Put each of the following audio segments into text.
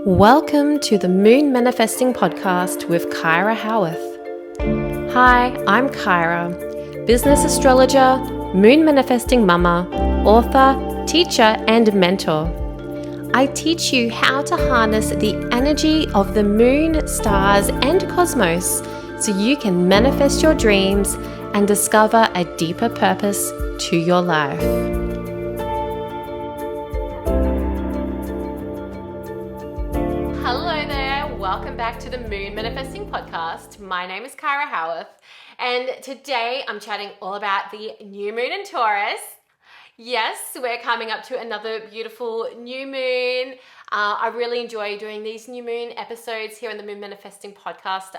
Welcome to the Moon Manifesting Podcast with Kyra Howearth. Hi, I'm Kyra, business astrologer, moon manifesting mama, author, teacher, and mentor. I teach you how to harness the energy of the moon, stars, and cosmos so you can manifest your dreams and discover a deeper purpose to your life. Hello there, welcome back to the Moon Manifesting Podcast. My name is Kyra Howearth, and today I'm chatting all about the new moon in Taurus. Yes, we're coming up to another beautiful new moon. I really enjoy doing these new moon episodes here on the Moon Manifesting Podcast.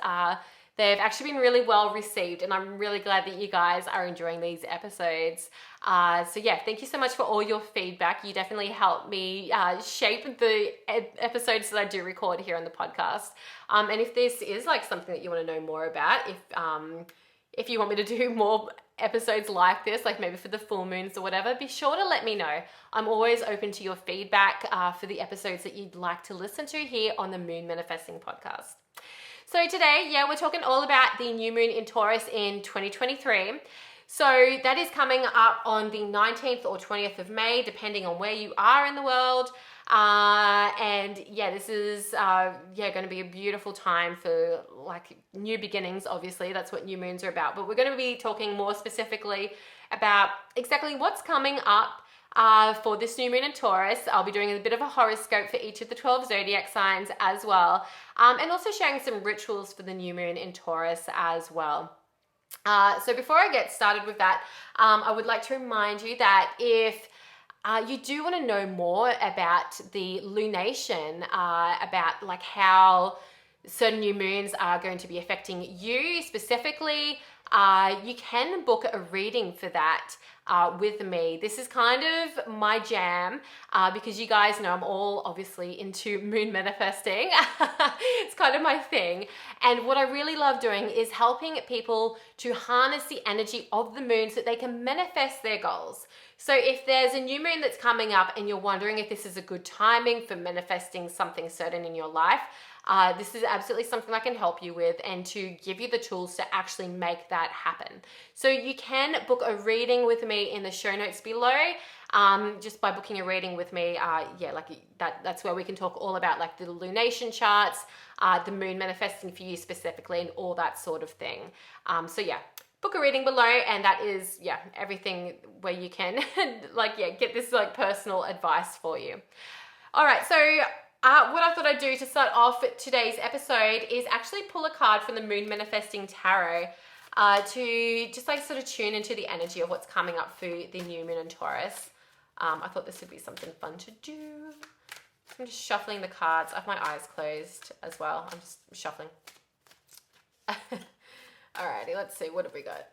They've actually been really well received, and I'm really glad that you guys are enjoying these episodes. Thank you so much for all your feedback. You definitely help me shape the episodes that I do record here on the podcast. And if this is like something that you want to know more about, if you want me to do more episodes like this, like maybe for the full moons or whatever, be sure to let me know. I'm always open to your feedback for the episodes that you'd like to listen to here on the Moon Manifesting Podcast. So today, we're talking all about the new moon in Taurus in 2023. So that is coming up on the 19th or 20th of May, depending on where you are in the world. This is going to be a beautiful time for like new beginnings. Obviously, that's what new moons are about. But we're going to be talking more specifically about exactly what's coming up for this new moon in Taurus. I'll be doing a bit of a horoscope for each of the 12 zodiac signs as well, and also sharing some rituals for the new moon in Taurus as well. So before I get started with that, I would like to remind you that if you do want to know more about the lunation, about like how certain new moons are going to be affecting you specifically, you can book a reading for that with me. This is kind of my jam because you guys know I'm all obviously into moon manifesting. It's kind of my thing. And what I really love doing is helping people to harness the energy of the moon so that they can manifest their goals. So if there's a new moon that's coming up and you're wondering if this is a good timing for manifesting something certain in your life, this is absolutely something I can help you with and to give you the tools to actually make that happen. So you can book a reading with me in the show notes below. Just by booking a reading with me, that's where we can talk all about like the lunation charts, the moon manifesting for you specifically, and all that sort of thing. Book a reading below, and that is everything where you can get this like personal advice for you. All right, so what I thought I'd do to start off today's episode is actually pull a card from the Moon Manifesting Tarot to just like sort of tune into the energy of what's coming up for the new moon in Taurus. I thought this would be something fun to do. I'm just shuffling the cards. I have my eyes closed as well. I'm just shuffling. Alrighty, let's see. What have we got?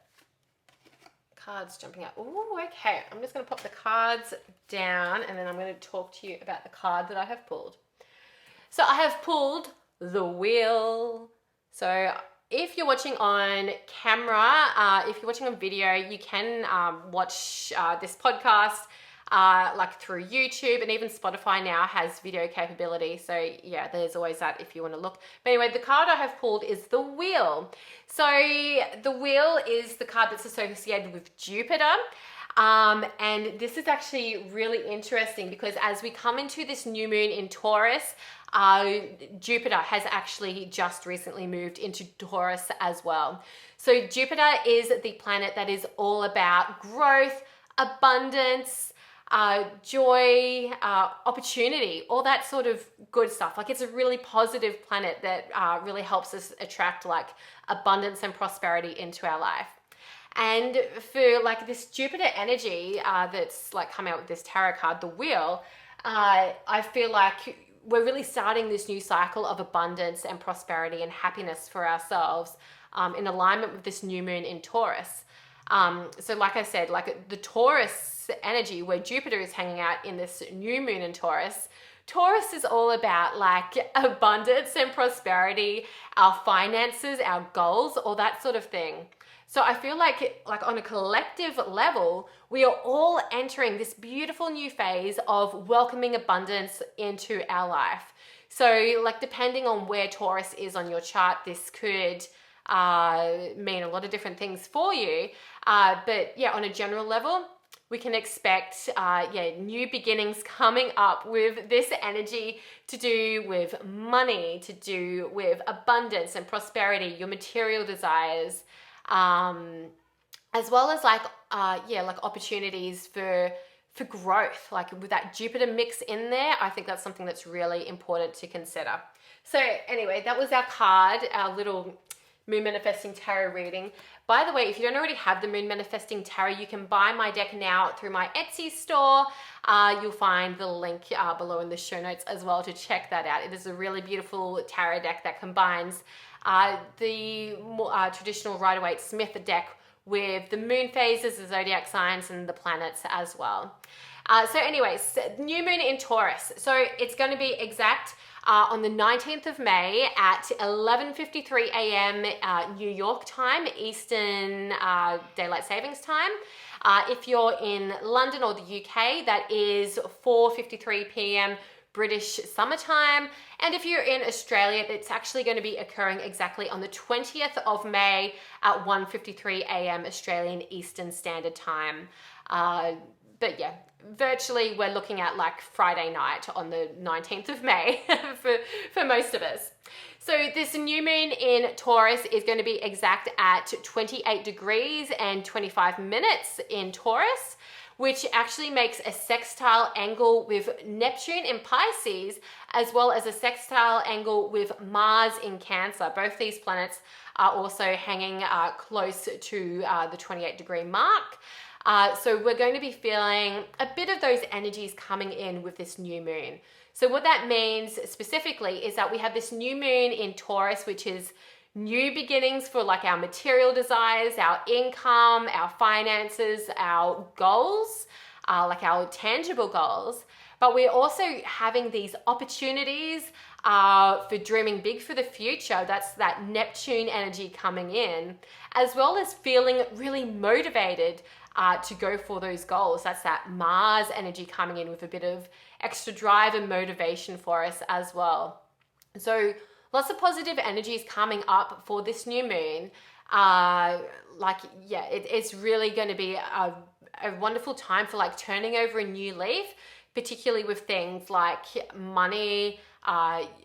Cards jumping out. Ooh, okay. I'm just going to pop the cards down and then I'm going to talk to you about the card that I have pulled. So I have pulled the Wheel. So if you're watching on camera, if you're watching on video, you can watch this podcast through YouTube, and even Spotify now has video capability. So there's always that if you want to look. But anyway, the card I have pulled is the Wheel. So the Wheel is the card that's associated with Jupiter. And this is actually really interesting because as we come into this new moon in Taurus, Jupiter has actually just recently moved into Taurus as well. So Jupiter is the planet that is all about growth, abundance, joy, opportunity, all that sort of good stuff. Like it's a really positive planet that really helps us attract like abundance and prosperity into our life. And for like this Jupiter energy that's like coming out with this tarot card, the Wheel, I feel like we're really starting this new cycle of abundance and prosperity and happiness for ourselves in alignment with this new moon in Taurus. So like I said, like the Taurus energy where Jupiter is hanging out in this new moon in Taurus, Taurus is all about like abundance and prosperity, our finances, our goals, all that sort of thing. So I feel like on a collective level, we are all entering this beautiful new phase of welcoming abundance into our life. So like depending on where Taurus is on your chart, this could mean a lot of different things for you. But yeah, on a general level, we can expect new beginnings coming up with this energy to do with money, to do with abundance and prosperity, your material desires, as well as like opportunities for growth. Like with that Jupiter mix in there, I think that's something that's really important to consider. So anyway, that was our card, our little Moon Manifesting Tarot reading. By the way, if you don't already have the Moon Manifesting Tarot, you can buy my deck now through my Etsy store. You'll find the link below in the show notes as well to check that out. It is a really beautiful tarot deck that combines the more traditional Rider-Waite-Smith deck with the moon phases, the zodiac signs, and the planets as well. So anyways, new moon in Taurus. So it's going to be exact on the 19th of May at 11:53 a.m. New York time, Eastern Daylight Savings Time. If you're in London or the UK, that is 4:53 p.m. British summertime. And if you're in Australia, it's actually going to be occurring exactly on the 20th of May at 1:53 a.m. Australian Eastern Standard Time. But yeah, virtually we're looking at like Friday night on the 19th of May for most of us. So this new moon in Taurus is going to be exact at 28 degrees and 25 minutes in Taurus, which actually makes a sextile angle with Neptune in Pisces, as well as a sextile angle with Mars in Cancer. Both these planets are also hanging close to the 28 degree mark. So we're going to be feeling a bit of those energies coming in with this new moon. So what that means specifically is that we have this new moon in Taurus, which is new beginnings for like our material desires, our income, our finances, our goals, like our tangible goals. But we're also having these opportunities for dreaming big for the future. That's that Neptune energy coming in, as well as feeling really motivated to go for those goals. That's that Mars energy coming in with a bit of extra drive and motivation for us as well. So lots of positive energies coming up for this new moon. It's really going to be a wonderful time for like turning over a new leaf, particularly with things like money,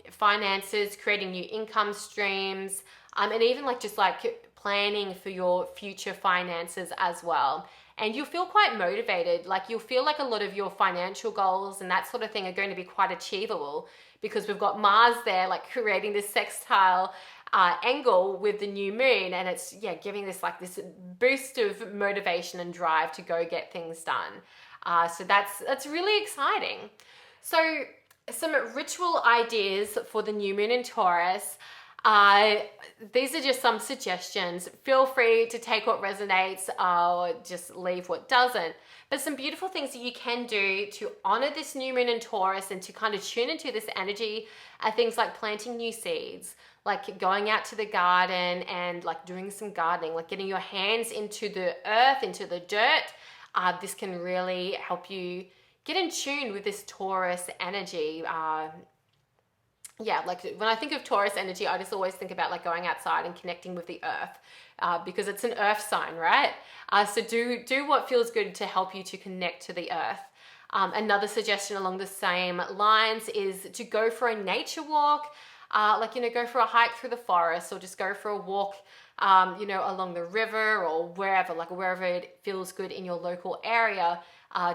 finances, creating new income streams, and even like just like planning for your future finances as well. And you'll feel quite motivated. Like you'll feel like a lot of your financial goals and that sort of thing are going to be quite achievable, because we've got Mars there, like creating this sextile angle with the new moon, and it's giving this like this boost of motivation and drive to go get things done. So that's really exciting. So some ritual ideas for the new moon in Taurus. These are just some suggestions. Feel free to take what resonates or just leave what doesn't. But some beautiful things that you can do to honor this new moon in Taurus and to kind of tune into this energy are things like planting new seeds, like going out to the garden and like doing some gardening, like getting your hands into the earth, into the dirt. This can really help you get in tune with this Taurus energy. Like when I think of Taurus energy, I just always think about like going outside and connecting with the earth, because it's an earth sign, right? So do what feels good to help you to connect to the earth. Another suggestion along the same lines is to go for a nature walk, go for a hike through the forest, or just go for a walk, along the river or wherever it feels good in your local area,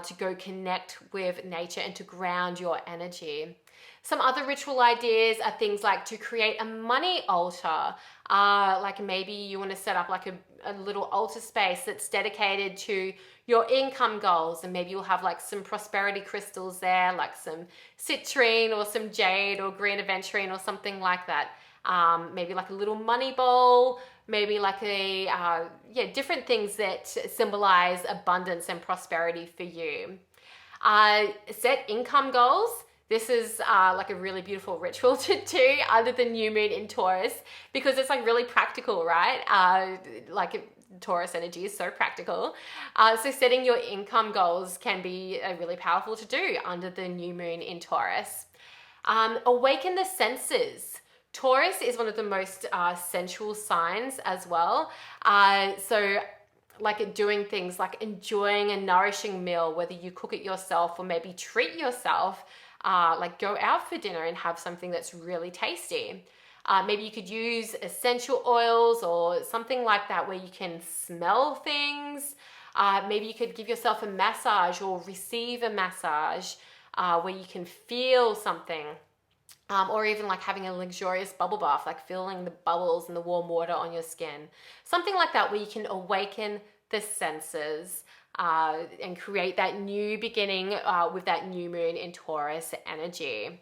to go connect with nature and to ground your energy. Some other ritual ideas are things like to create a money altar. Like maybe you want to set up like a little altar space that's dedicated to your income goals, and maybe you'll have like some prosperity crystals there, like some citrine or some jade or green aventurine or something like that. Maybe like a little money bowl, maybe like different things that symbolize abundance and prosperity for you. Set income goals. This is like a really beautiful ritual to do under the new moon in Taurus, because it's like really practical, right? Taurus energy is so practical. So setting your income goals can be really powerful to do under the new moon in Taurus. Awaken the senses. Taurus is one of the most sensual signs as well. So like doing things like enjoying a nourishing meal, whether you cook it yourself or maybe treat yourself, like go out for dinner and have something that's really tasty. Maybe you could use essential oils or something like that where you can smell things. Maybe you could give yourself a massage or receive a massage where you can feel something. Or even like having a luxurious bubble bath, like feeling the bubbles and the warm water on your skin. Something like that where you can awaken the senses and create that new beginning with that new moon in Taurus energy.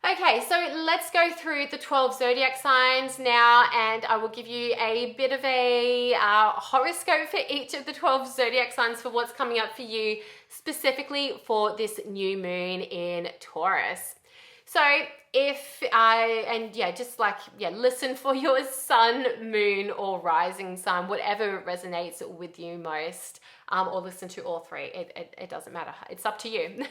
Okay, so let's go through the 12 zodiac signs now, and I will give you a bit of a horoscope for each of the 12 zodiac signs for what's coming up for you, specifically for this new moon in Taurus. So listen for your sun, moon, or rising sign, whatever resonates with you most, or listen to all three. It doesn't matter. It's up to you.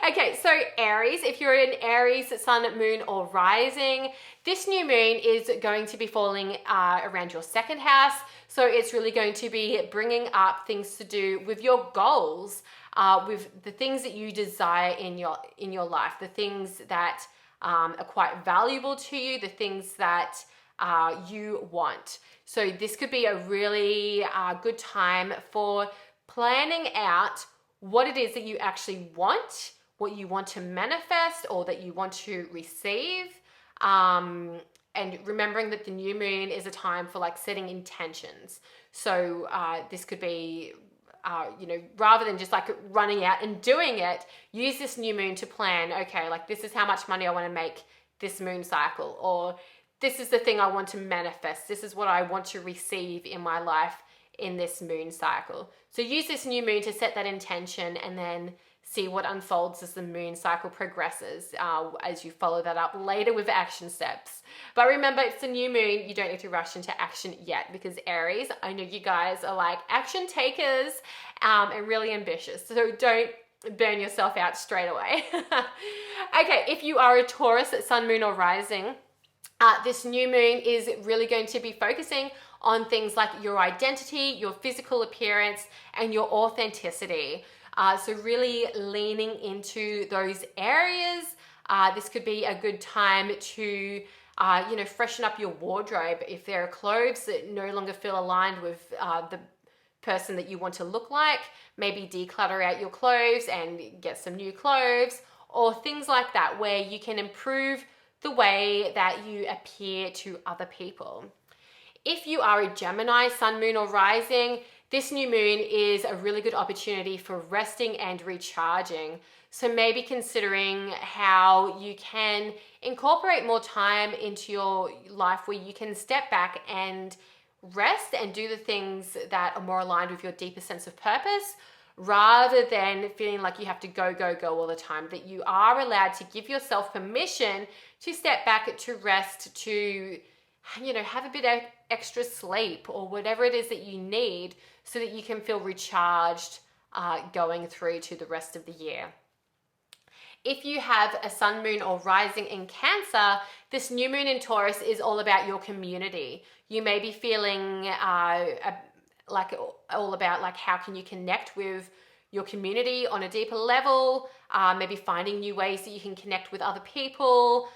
Okay, so Aries, if you're an Aries, sun, moon, or rising, this new moon is going to be falling around your second house. So it's really going to be bringing up things to do with your goals, with the things that you desire in your life, the things that are quite valuable to you, the things that you want. So this could be a really good time for planning out what it is that you actually want, what you want to manifest or that you want to receive. And remembering that the new moon is a time for like setting intentions. So this could be rather than just like running out and doing it, use this new moon to plan, okay, like this is how much money I want to make this moon cycle, or this is the thing I want to manifest. This is what I want to receive in my life in this moon cycle. So use this new moon to set that intention and then see what unfolds as the moon cycle progresses as you follow that up later with action steps. But remember, it's a new moon. You don't need to rush into action yet because Aries, I know you guys are like action takers and really ambitious. So don't burn yourself out straight away. Okay, if you are a Taurus, sun, moon, or rising, this new moon is really going to be focusing on things like your identity, your physical appearance, and your authenticity. So really leaning into those areas. This could be a good time to, freshen up your wardrobe. If there are clothes that no longer feel aligned with the person that you want to look like, maybe declutter out your clothes and get some new clothes, or things like that where you can improve the way that you appear to other people. If you are a Gemini, sun, moon, or rising, this new moon is a really good opportunity for resting and recharging. So maybe considering how you can incorporate more time into your life where you can step back and rest and do the things that are more aligned with your deeper sense of purpose, rather than feeling like you have to go all the time, that you are allowed to give yourself permission to step back, to rest, to have a bit of extra sleep or whatever it is that you need so that you can feel recharged going through to the rest of the year. If you have a sun, moon, or rising in Cancer, this new moon in Taurus is all about your community. You may be feeling all about like how can you connect with your community on a deeper level, maybe finding new ways that you can connect with other people,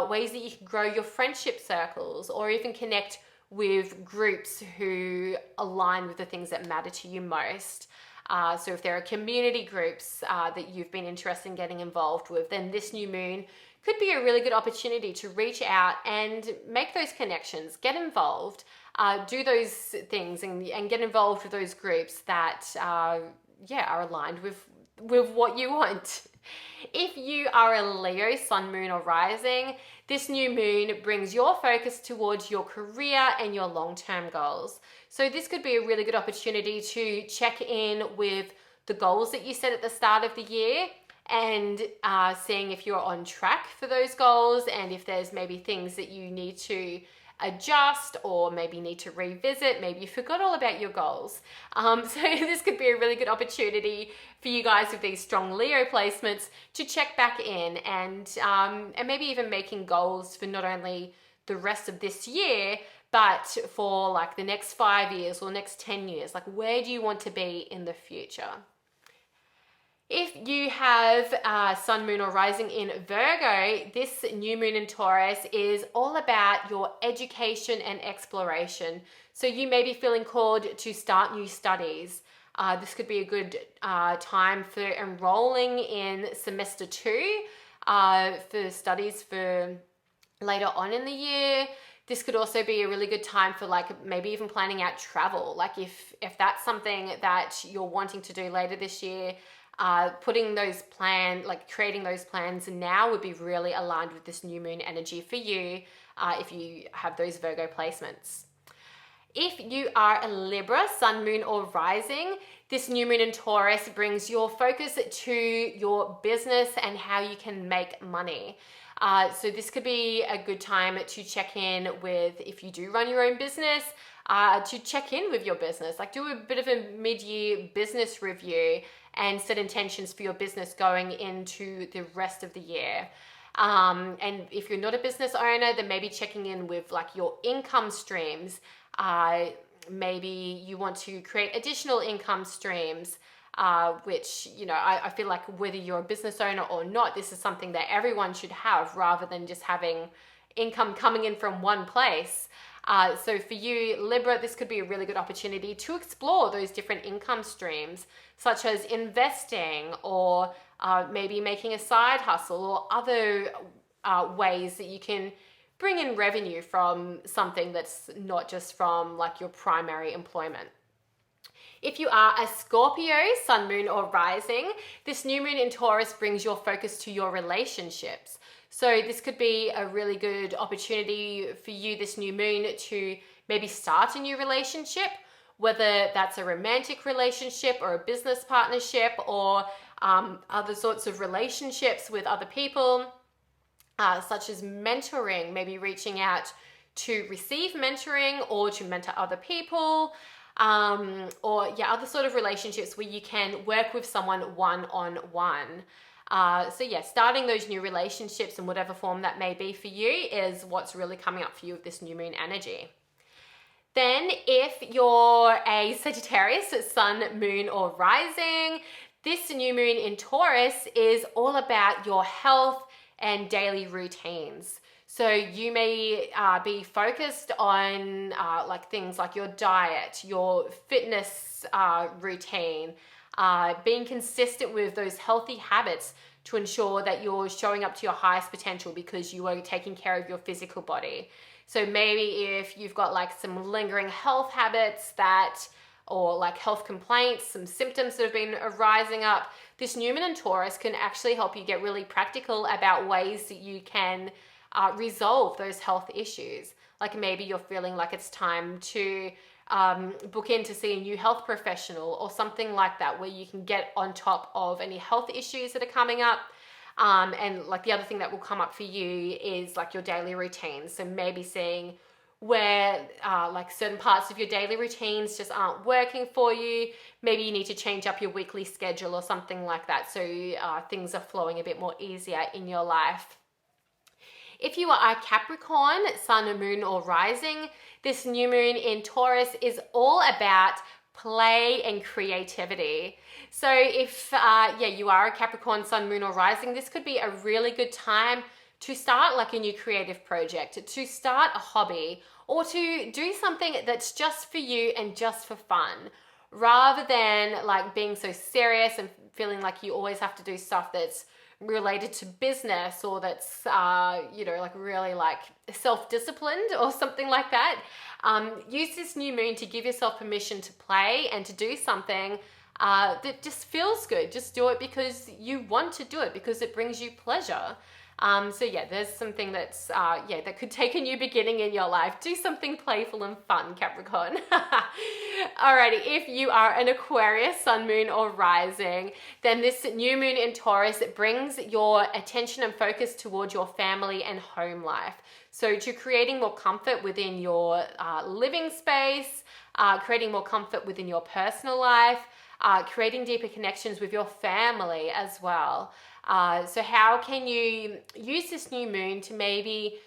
ways that you can grow your friendship circles, or even connect with groups who align with the things that matter to you most. So if there are community groups that you've been interested in getting involved with, then this new moon could be a really good opportunity to reach out and make those connections, get involved, do those things and get involved with those groups that are aligned with what you want. If you are a Leo, sun, moon, or rising, this new moon brings your focus towards your career and your long-term goals. So this could be a really good opportunity to check in with the goals that you set at the start of the year and seeing if you're on track for those goals, and if there's maybe things that you need to adjust or maybe need to revisit. Maybe you forgot all about your goals. So this could be a really good opportunity for you guys with these strong Leo placements to check back in and maybe even making goals for not only the rest of this year, but for like the next 5 years or next 10 years. Like, where do you want to be in the future? If you have sun, moon, or rising in Virgo, this new moon in Taurus is all about your education and exploration. So you may be feeling called to start new studies. This could be a good time for enrolling in semester 2 for studies for later on in the year. This could also be a really good time for like maybe even planning out travel. Like if that's something that you're wanting to do later this year, creating those plans now would be really aligned with this new moon energy for you if you have those Virgo placements. If you are a Libra, sun, moon, or rising, this new moon in Taurus brings your focus to your business and how you can make money. So this could be a good time to check in with, if you do run your own business, to check in with your business, like do a bit of a mid-year business review and set intentions for your business going into the rest of the year. And if you're not a business owner, then maybe checking in with like your income streams. Maybe you want to create additional income streams, which, you know, I feel like whether you're a business owner or not, this is something that everyone should have rather than just having income coming in from one place. So for you, Libra, this could be a really good opportunity to explore those different income streams, such as investing or maybe making a side hustle or other ways that you can bring in revenue from something that's not just from like your primary employment. If you are a Scorpio, sun, moon, or rising, this new moon in Taurus brings your focus to your relationships. So this could be a really good opportunity for you, this new moon, to maybe start a new relationship, whether that's a romantic relationship or a business partnership or other sorts of relationships with other people, such as mentoring, maybe reaching out to receive mentoring or to mentor other people, or other sort of relationships where you can work with someone one-on-one. So starting those new relationships in whatever form that may be for you is what's really coming up for you with this new moon energy. Then if you're a Sagittarius, sun, moon, or rising, this new moon in Taurus is all about your health and daily routines. So you may be focused on like things like your diet, your fitness routine, being consistent with those healthy habits to ensure that you're showing up to your highest potential because you are taking care of your physical body. So maybe if you've got like some lingering health habits or like health complaints, some symptoms that have been rising up, this new moon in Taurus can actually help you get really practical about ways that you can resolve those health issues. Like maybe you're feeling like it's time to book in to see a new health professional or something like that, where you can get on top of any health issues that are coming up. And like the other thing that will come up for you is like your daily routines. So maybe seeing where like certain parts of your daily routines just aren't working for you. Maybe you need to change up your weekly schedule or something like that, so things are flowing a bit more easier in your life. If you are a Capricorn, sun, moon, or rising, this new moon in Taurus is all about play and creativity. So if you are a Capricorn, sun, moon, or rising, this could be a really good time to start like a new creative project, to start a hobby, or to do something that's just for you and just for fun, rather than like being so serious and feeling like you always have to do stuff that's related to business or that's like really like self-disciplined or something like that. Use this new moon to give yourself permission to play and to do something that just feels good. Just do it because you want to do it, because it brings you pleasure. So yeah, there's something that's, that could take a new beginning in your life. Do something playful and fun, Capricorn. Alrighty, if you are an Aquarius, sun, moon, or rising, then this new moon in Taurus, it brings your attention and focus towards your family and home life. So to creating more comfort within your living space, creating more comfort within your personal life, creating deeper connections with your family as well. So how can you use this new moon to maybe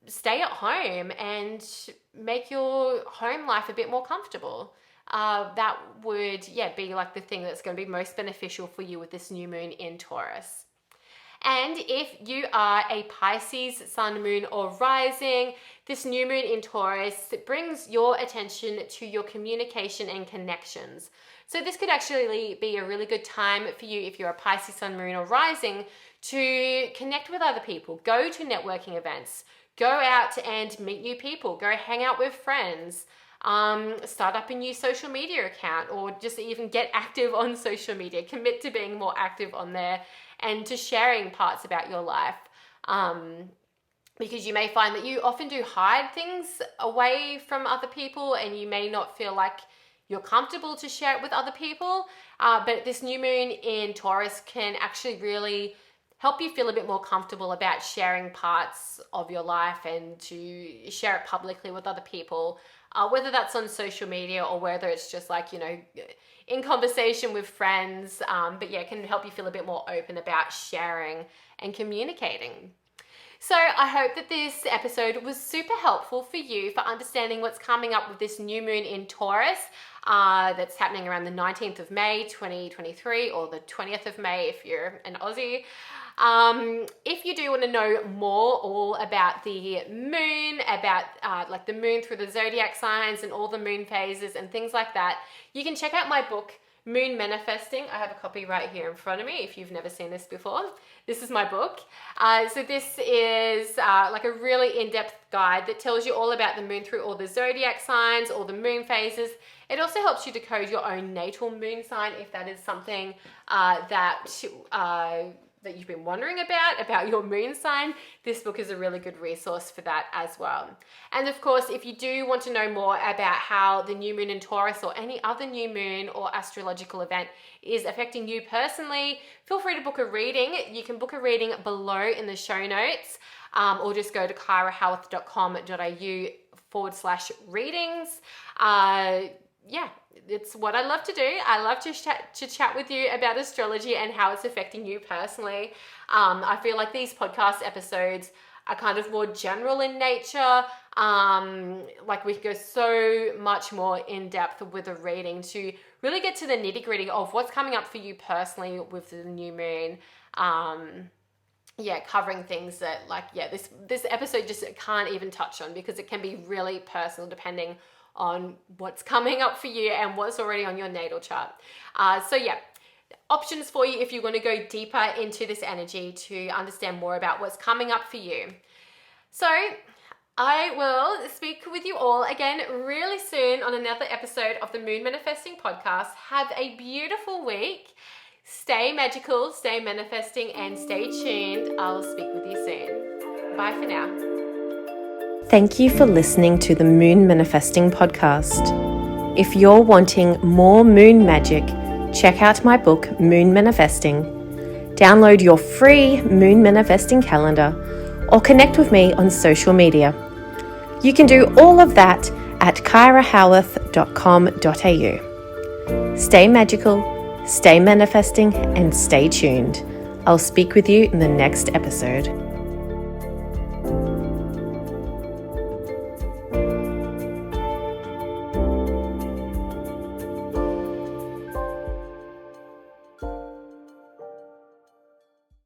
stay at home and make your home life a bit more comfortable? That would, be like the thing that's going to be most beneficial for you with this new moon in Taurus. And if you are a Pisces, sun, moon, or rising, this new moon in Taurus brings your attention to your communication and connections. So this could actually be a really good time for you if you're a Pisces, sun, moon, or rising to connect with other people, go to networking events, go out and meet new people, go hang out with friends, start up a new social media account, or just even get active on social media, commit to being more active on there and to sharing parts about your life. Because you may find that you often do hide things away from other people and you may not feel like you're comfortable to share it with other people. But this new moon in Taurus can actually really help you feel a bit more comfortable about sharing parts of your life and to share it publicly with other people, whether that's on social media or whether it's just like, in conversation with friends. But yeah, it can help you feel a bit more open about sharing and communicating. So I hope that this episode was super helpful for you for understanding what's coming up with this new moon in Taurus that's happening around the 19th of May 2023 or the 20th of May if you're an Aussie. If you do want to know more all about the moon, about like the moon through the zodiac signs and all the moon phases and things like that, you can check out my book, Moon Manifesting. I have a copy right here in front of me if you've never seen this before. This is my book. So this is like a really in-depth guide that tells you all about the moon through all the zodiac signs, all the moon phases. It also helps you decode your own natal moon sign if that is something that you've been wondering about your moon sign. This book is a really good resource for that as well. And of course, if you do want to know more about how the new moon in Taurus or any other new moon or astrological event is affecting you personally, feel free to book a reading. You can book a reading below in the show notes, or just go to kyrahowearth.com.au/readings. It's what I love to do. I love to chat with you about astrology and how it's affecting you personally. I feel like these podcast episodes are kind of more general in nature. Like we go so much more in depth with a reading to really get to the nitty gritty of what's coming up for you personally with the new moon. Covering things that this episode just can't even touch on because it can be really personal depending on what's coming up for you and what's already on your natal chart. Options for you if you want to go deeper into this energy to understand more about what's coming up for you. So I will speak with you all again really soon on another episode of the Moon Manifesting Podcast. Have a beautiful week. Stay magical, stay manifesting, and stay tuned. I'll speak with you soon. Bye for now. Thank you for listening to the Moon Manifesting Podcast. If you're wanting more moon magic, check out my book, Moon Manifesting. Download your free Moon Manifesting calendar or connect with me on social media. You can do all of that at kyrahowearth.com.au. Stay magical, stay manifesting, and stay tuned. I'll speak with you in the next episode.